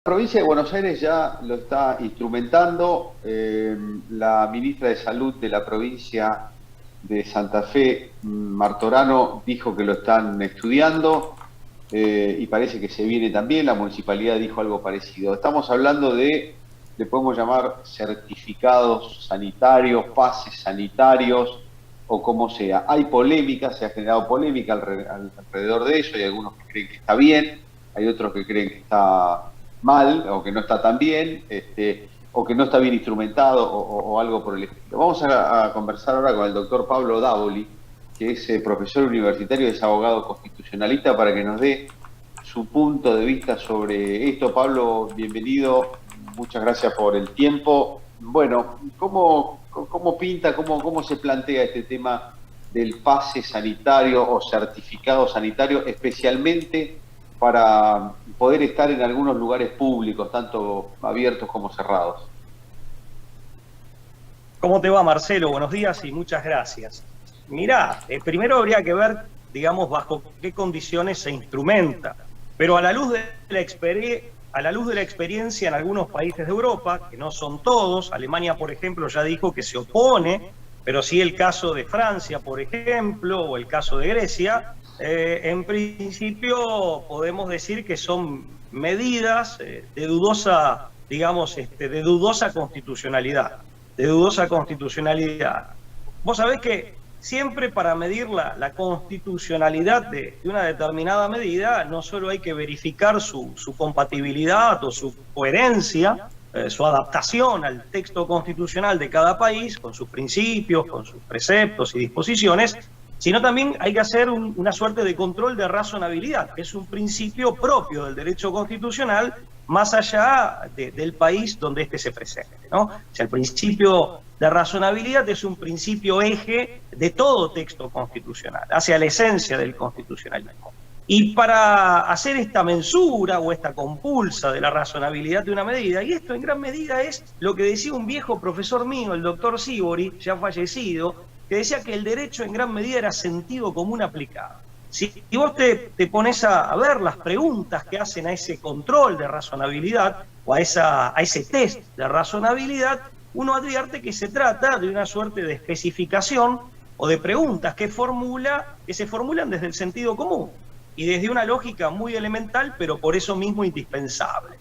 La provincia de Buenos Aires ya lo está instrumentando. La ministra de Salud de la provincia de Santa Fe, Martorano, dijo que lo están estudiando y parece que se viene también. La municipalidad dijo algo parecido. Estamos hablando le podemos llamar certificados sanitarios, pases sanitarios o como sea. Hay polémica, se ha generado polémica alrededor de eso. Hay algunos que creen que está bien, hay otros que creen que está mal o que no está tan bien, o que no está bien instrumentado o algo por el estilo. Vamos a conversar ahora con el doctor Pablo Dávoli, que es profesor universitario y es abogado constitucionalista, para que nos dé su punto de vista sobre esto. Pablo, bienvenido, muchas gracias por el tiempo. Bueno, ¿cómo pinta, cómo se plantea este tema del pase sanitario o certificado sanitario, especialmente para poder estar en algunos lugares públicos, tanto abiertos como cerrados? ¿Cómo te va, Marcelo? Buenos días y muchas gracias. Mirá, primero habría que ver, digamos, bajo qué condiciones se instrumenta, pero a la luz de la experiencia en algunos países de Europa, que no son todos, Alemania, por ejemplo, ya dijo que se opone, pero sí el caso de Francia, por ejemplo, o el caso de Grecia, en principio podemos decir que son medidas de dudosa, digamos, de dudosa constitucionalidad. Vos sabés que siempre para medir la constitucionalidad de una determinada medida, no solo hay que verificar su compatibilidad o su coherencia, su adaptación al texto constitucional de cada país, con sus principios, con sus preceptos y disposiciones, sino también hay que hacer una suerte de control de razonabilidad, que es un principio propio del derecho constitucional, más allá del país donde éste se presente, ¿no? O sea, el principio de razonabilidad es un principio eje de todo texto constitucional, hacia la esencia del constitucionalismo. Y para hacer esta mensura o esta compulsa de la razonabilidad de una medida, y esto en gran medida es lo que decía un viejo profesor mío, el doctor Sibori, ya fallecido, que decía que el derecho en gran medida era sentido común aplicado. Si vos te pones a ver las preguntas que hacen a ese control de razonabilidad o a ese test de razonabilidad, uno advierte que se trata de una suerte de especificación o de preguntas que se formulan desde el sentido común y desde una lógica muy elemental, pero por eso mismo indispensable.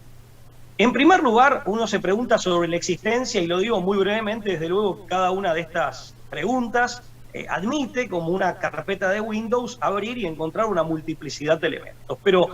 En primer lugar, uno se pregunta sobre la existencia, y lo digo muy brevemente, desde luego cada una de estas preguntas admite, como una carpeta de Windows, abrir y encontrar una multiplicidad de elementos. Pero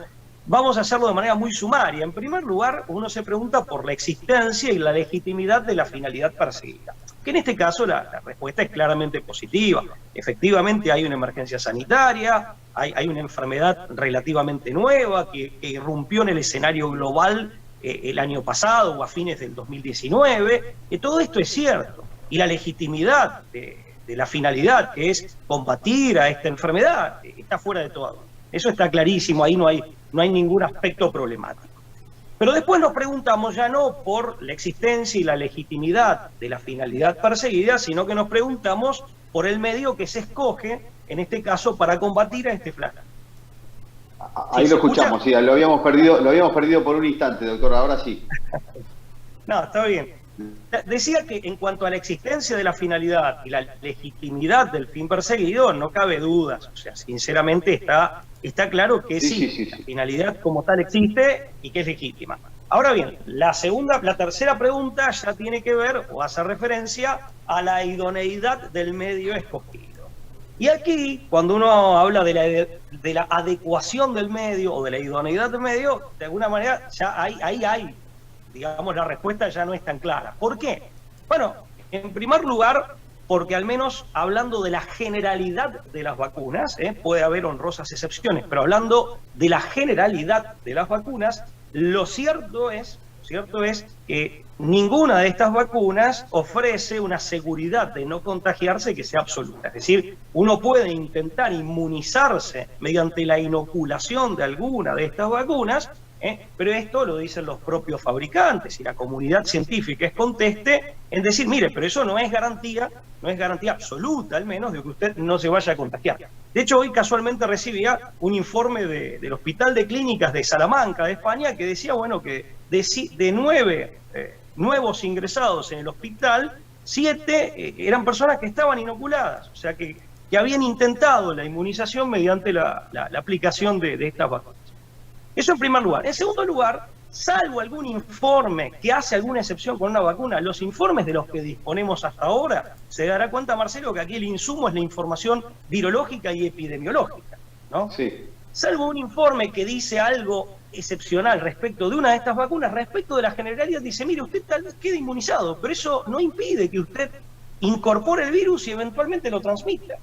vamos a hacerlo de manera muy sumaria. En primer lugar, uno se pregunta por la existencia y la legitimidad de la finalidad perseguida, que en este caso la respuesta es claramente positiva. Efectivamente hay una emergencia sanitaria, hay una enfermedad relativamente nueva que irrumpió en el escenario global el año pasado o a fines del 2019, y todo esto es cierto. Y la legitimidad de la finalidad, que es combatir a esta enfermedad, está fuera de todo. Eso está clarísimo, ahí no hay ningún aspecto problemático. Pero después nos preguntamos ya no por la existencia y la legitimidad de la finalidad perseguida, sino que nos preguntamos por el medio que se escoge, en este caso, para combatir a este flagelo. Ahí lo escuchamos, sí, lo habíamos perdido por un instante, doctor, ahora sí. No, está bien. Decía que en cuanto a la existencia de la finalidad y la legitimidad del fin perseguido, no cabe dudas. O sea, sinceramente está claro que sí, la finalidad como tal existe y que es legítima. Ahora bien, la tercera pregunta ya tiene que ver o hace referencia a la idoneidad del medio escogido. Y aquí, cuando uno habla de la adecuación del medio o de la idoneidad del medio, de alguna manera ya hay, digamos, la respuesta ya no es tan clara. ¿Por qué? Bueno, en primer lugar, porque al menos hablando de la generalidad de las vacunas, puede haber honrosas excepciones, pero hablando de la generalidad de las vacunas, lo cierto es que ninguna de estas vacunas ofrece una seguridad de no contagiarse que sea absoluta. Es decir, uno puede intentar inmunizarse mediante la inoculación de alguna de estas vacunas, pero esto lo dicen los propios fabricantes y la comunidad científica es conteste en decir, mire, pero eso no es garantía absoluta, al menos, de que usted no se vaya a contagiar. De hecho, hoy casualmente recibía un informe del Hospital de Clínicas de Salamanca, de España, que decía, bueno, que de 9 nuevos ingresados en el hospital, 7 eran personas que estaban inoculadas, o sea que habían intentado la inmunización mediante la aplicación de estas vacunas. Eso en primer lugar. En segundo lugar, salvo algún informe que hace alguna excepción con una vacuna, los informes de los que disponemos hasta ahora, se dará cuenta, Marcelo, que aquí el insumo es la información virológica y epidemiológica, ¿no? Sí. Salvo un informe que dice algo excepcional respecto de una de estas vacunas, respecto de la generalidad, dice, mire, usted tal vez quede inmunizado, pero eso no impide que usted incorpore el virus y eventualmente lo transmita.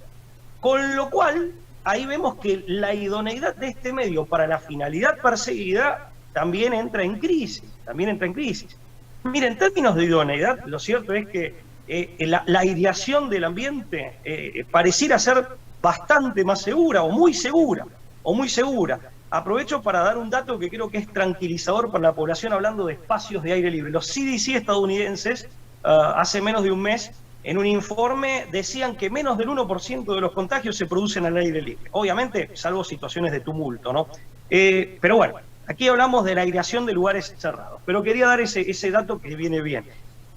Con lo cual, ahí vemos que la idoneidad de este medio para la finalidad perseguida también entra en crisis, Mira, en términos de idoneidad, lo cierto es que la aireación del ambiente pareciera ser bastante más segura, o muy segura. Aprovecho para dar un dato que creo que es tranquilizador para la población hablando de espacios de aire libre. Los CDC estadounidenses, hace menos de un mes, en un informe decían que menos del 1% de los contagios se producen al aire libre. Obviamente, salvo situaciones de tumulto, ¿no? Pero bueno, aquí hablamos de la aireación de lugares cerrados. Pero quería dar ese dato que viene bien.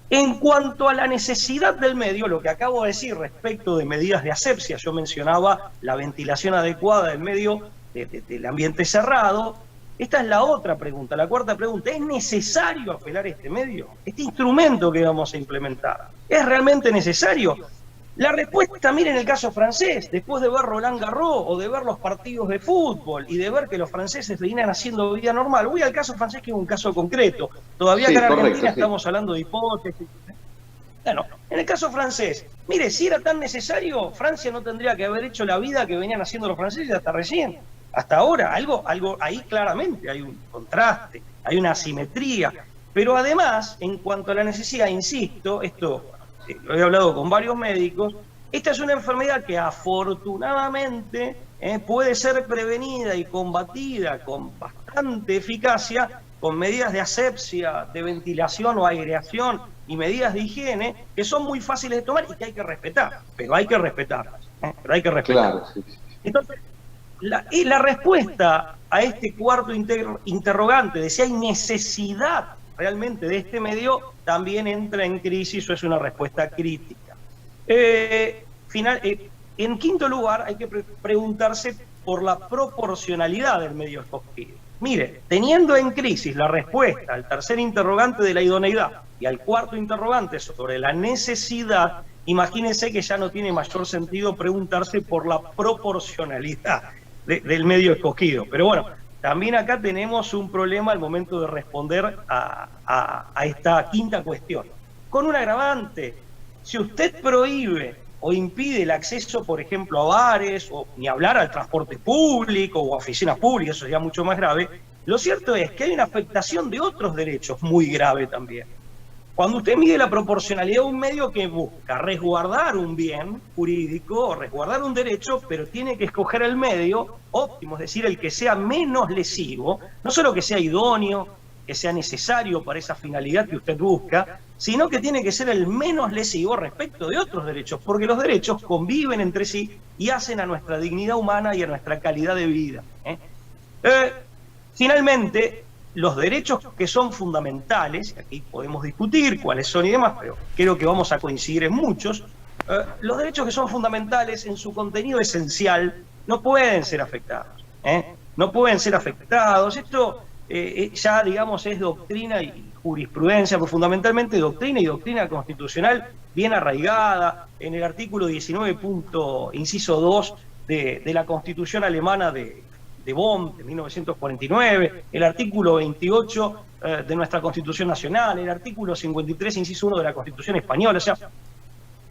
En cuanto a la necesidad del medio, lo que acabo de decir respecto de medidas de asepsia, yo mencionaba la ventilación adecuada del medio del ambiente cerrado. Esta es la otra pregunta, la cuarta pregunta. ¿Es necesario apelar a este medio? ¿Este instrumento que vamos a implementar? ¿Es realmente necesario? La respuesta, miren el caso francés, después de ver Roland Garros o de ver los partidos de fútbol y de ver que los franceses venían haciendo vida normal. Voy al caso francés, que es un caso concreto. Todavía acá en Argentina estamos hablando de hipótesis. Bueno, en el caso francés, mire, si era tan necesario, Francia no tendría que haber hecho la vida que venían haciendo los franceses hasta recién. Hasta ahora, algo ahí claramente hay un contraste, hay una asimetría. Pero además, en cuanto a la necesidad, insisto, esto lo he hablado con varios médicos, esta es una enfermedad que afortunadamente puede ser prevenida y combatida con bastante eficacia con medidas de asepsia, de ventilación o aireación y medidas de higiene que son muy fáciles de tomar y que hay que respetar, pero hay que respetarlas. Claro, sí. Entonces, la respuesta a este cuarto interrogante de si hay necesidad realmente de este medio también entra en crisis o es una respuesta crítica. En quinto lugar, hay que preguntarse por la proporcionalidad del medio escogido. Mire, teniendo en crisis la respuesta al tercer interrogante de la idoneidad y al cuarto interrogante sobre la necesidad, imagínense que ya no tiene mayor sentido preguntarse por la proporcionalidad del medio escogido. Pero bueno, también acá tenemos un problema al momento de responder a esta quinta cuestión. Con un agravante, si usted prohíbe o impide el acceso, por ejemplo, a bares, o ni hablar al transporte público o a oficinas públicas, eso sería mucho más grave, lo cierto es que hay una afectación de otros derechos muy grave también. Cuando usted mide la proporcionalidad de un medio que busca resguardar un bien jurídico o resguardar un derecho, pero tiene que escoger el medio óptimo, es decir, el que sea menos lesivo, no solo que sea idóneo, que sea necesario para esa finalidad que usted busca, sino que tiene que ser el menos lesivo respecto de otros derechos, porque los derechos conviven entre sí y hacen a nuestra dignidad humana y a nuestra calidad de vida. Finalmente, los derechos que son fundamentales, aquí podemos discutir cuáles son y demás, pero creo que vamos a coincidir en muchos, los derechos que son fundamentales en su contenido esencial no pueden ser afectados. No pueden ser afectados. Esto ya, digamos, es doctrina y jurisprudencia, pero fundamentalmente doctrina y doctrina constitucional bien arraigada en el artículo 19, inciso 2 de la Constitución alemana de Bonn, de 1949, el artículo 28 de nuestra Constitución Nacional, el artículo 53, inciso 1 de la Constitución Española. O sea,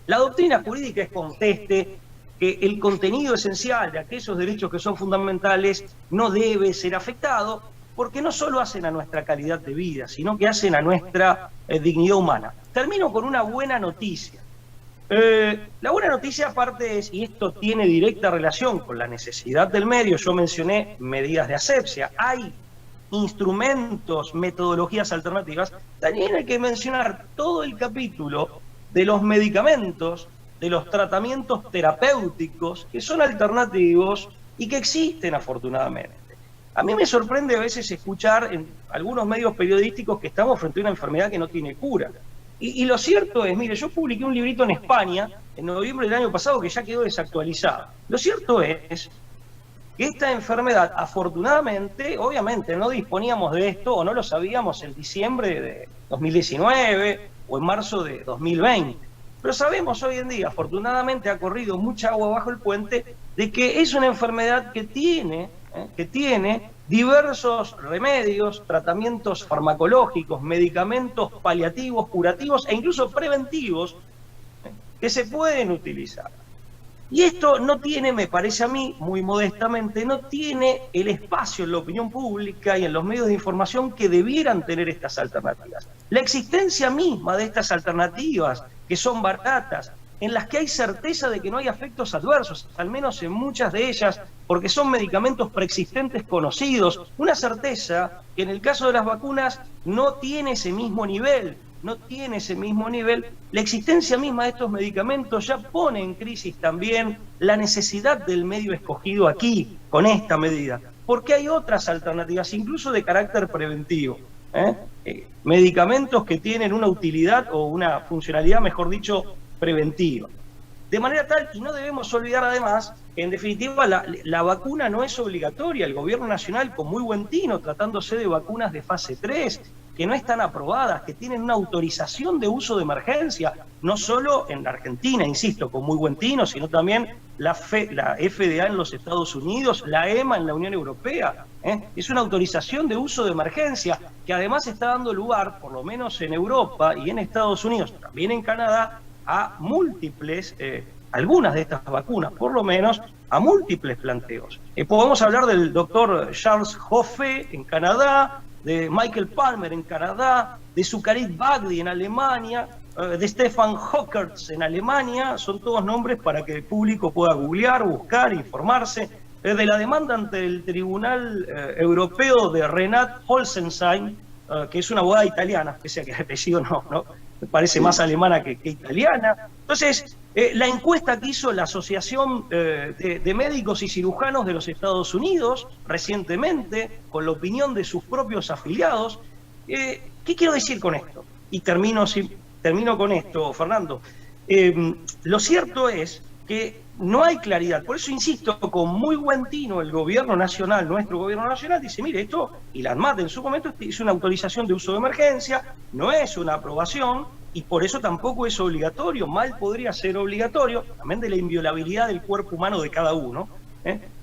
la doctrina jurídica es conteste que el contenido esencial de aquellos derechos que son fundamentales no debe ser afectado, porque no solo hacen a nuestra calidad de vida, sino que hacen a nuestra dignidad humana. Termino con una buena noticia. La buena noticia aparte es, y esto tiene directa relación con la necesidad del medio, yo mencioné medidas de asepsia, hay instrumentos, metodologías alternativas, también hay que mencionar todo el capítulo de los medicamentos, de los tratamientos terapéuticos que son alternativos y que existen afortunadamente. A mí me sorprende a veces escuchar en algunos medios periodísticos que estamos frente a una enfermedad que no tiene cura. Y lo cierto es, mire, yo publiqué un librito en España en noviembre del año pasado que ya quedó desactualizado. Lo cierto es que esta enfermedad, afortunadamente, obviamente no disponíamos de esto o no lo sabíamos en diciembre de 2019 o en marzo de 2020. Pero sabemos hoy en día, afortunadamente ha corrido mucha agua bajo el puente, de que es una enfermedad que tiene diversos remedios, tratamientos farmacológicos, medicamentos paliativos, curativos e incluso preventivos que se pueden utilizar. Y esto no tiene, me parece a mí, muy modestamente, no tiene el espacio en la opinión pública y en los medios de información que debieran tener estas alternativas. La existencia misma de estas alternativas, que son baratas, en las que hay certeza de que no hay efectos adversos, al menos en muchas de ellas, porque son medicamentos preexistentes conocidos, una certeza que en el caso de las vacunas no tiene ese mismo nivel. La existencia misma de estos medicamentos ya pone en crisis también la necesidad del medio escogido aquí, con esta medida, porque hay otras alternativas, incluso de carácter preventivo, medicamentos que tienen una utilidad o una funcionalidad, mejor dicho, preventiva. De manera tal, y no debemos olvidar además, que en definitiva la vacuna no es obligatoria. El gobierno nacional, con muy buen tino, tratándose de vacunas de fase 3, que no están aprobadas, que tienen una autorización de uso de emergencia, no solo en la Argentina, insisto, con muy buen tino, sino también la FDA en los Estados Unidos, la EMA en la Unión Europea. Es una autorización de uso de emergencia que además está dando lugar, por lo menos en Europa y en Estados Unidos, también en Canadá, a múltiples, algunas de estas vacunas, por lo menos, a múltiples planteos. Podemos hablar del doctor Charles Hoffe en Canadá, de Michael Palmer en Canadá, de Sucharit Bhakdi en Alemania, de Stefan Hockertz en Alemania. Son todos nombres para que el público pueda googlear, buscar, informarse. De la demanda ante el Tribunal Europeo de Renate Holzenstein, que es una abogada italiana, pese a que el apellido no me parece más alemana que italiana. Entonces, la encuesta que hizo la Asociación de Médicos y Cirujanos de los Estados Unidos recientemente, con la opinión de sus propios afiliados. ¿Qué quiero decir con esto? Y termino con esto, Fernando. Lo cierto es que no hay claridad. Por eso insisto, con muy buen tino el gobierno nacional, nuestro gobierno nacional, dice, mire, esto, y la ANMAT en su momento es una autorización de uso de emergencia, no es una aprobación, y por eso tampoco es obligatorio. Mal podría ser obligatorio, también de la inviolabilidad del cuerpo humano de cada uno,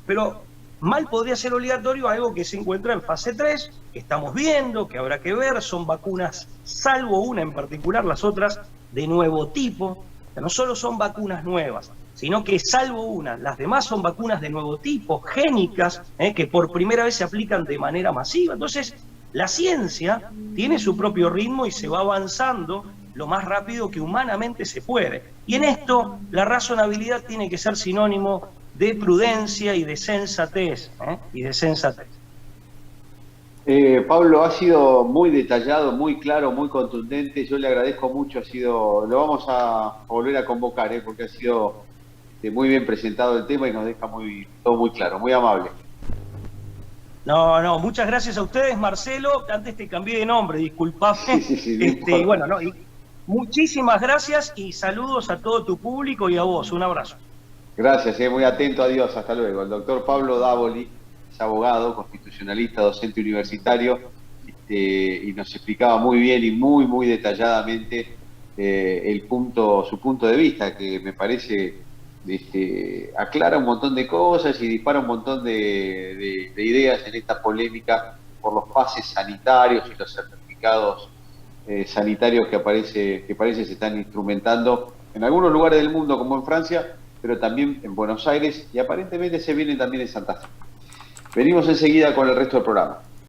pero mal podría ser obligatorio algo que se encuentra en fase 3, que estamos viendo, que habrá que ver. Son vacunas, salvo una en particular, las otras de nuevo tipo, que no solo son vacunas nuevas, sino que salvo una, las demás son vacunas de nuevo tipo, génicas, que por primera vez se aplican de manera masiva. Entonces, la ciencia tiene su propio ritmo y se va avanzando lo más rápido que humanamente se puede. Y en esto, la razonabilidad tiene que ser sinónimo de prudencia y de sensatez. Pablo, ha sido muy detallado, muy claro, muy contundente. Yo le agradezco mucho. Lo vamos a volver a convocar, porque ha sido muy bien presentado el tema y nos deja todo muy claro, muy amable. No, muchas gracias a ustedes, Marcelo. Antes te cambié de nombre, disculpame. Sí, y muchísimas gracias y saludos a todo tu público y a vos. Un abrazo. Gracias, muy atento. Adiós, hasta luego. El doctor Pablo Davoli es abogado, constitucionalista, docente universitario, y nos explicaba muy bien y muy detalladamente su punto de vista, que me parece aclara un montón de cosas y dispara un montón de ideas en esta polémica por los pases sanitarios y los certificados sanitarios que parece se están instrumentando en algunos lugares del mundo, como en Francia, pero también en Buenos Aires, y aparentemente se vienen también en Santa Fe. Venimos enseguida con el resto del programa.